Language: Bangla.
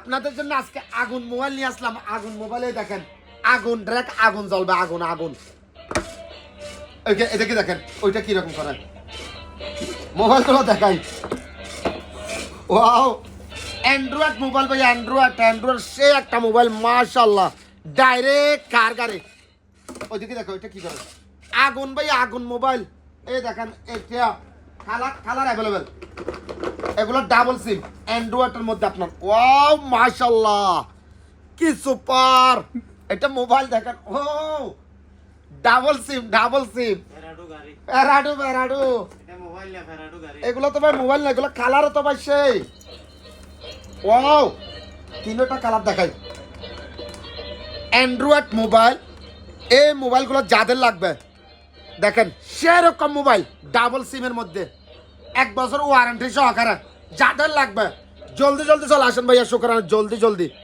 আপনাদের জন্য আজকে আগুন মোবাইল নিয়ে আসলাম। আগুন মোবাইলে দেখেন আগুন ডাইরেক্ট আগুন জ্বলবে, আগুন আগুন। এটা কি দেখেন ওইটা কিরকম করেন, মোবাইলগুলো দেখাই। ওয়াও, অ্যান্ড্রয়েড মোবাইল ভাই, অ্যান্ড্রয়েড সে একটা মোবাইল মাশাআল্লাহ, ডাইরেক্ট কার গাড়ি। ওইদিকে দেখো এটা কি করে, আগুন ভাই আগুন মোবাইল। এই দেখেন এটা কালার অ্যাভেলেবেল, এগুলো ডাবল সিম অ্যান্ড্রয়েডের মধ্যে আপনার। ওয়াও মাশাআল্লাহ, কি সুপার এটা মোবাইল দেখেন। ও ডাবল সিম ফেরাডো এগুলো তো ভাই মোবাইল না, এগুলো কালারও তো ভাই সেই। ওয়াও, তিনটা কালার দেখাই। অ্যান্ড্রয়েড মোবাইল, এই মোবাইলগুলো যাদের লাগবে দেখেন সেরকম মোবাইল ডাবল সিমের মধ্যে 1 বছর ওয়ারেন্টি সহকারে। যাদের লাগবে জলদি চলে আসেন ভাইয়া, শুক্রান, জলদি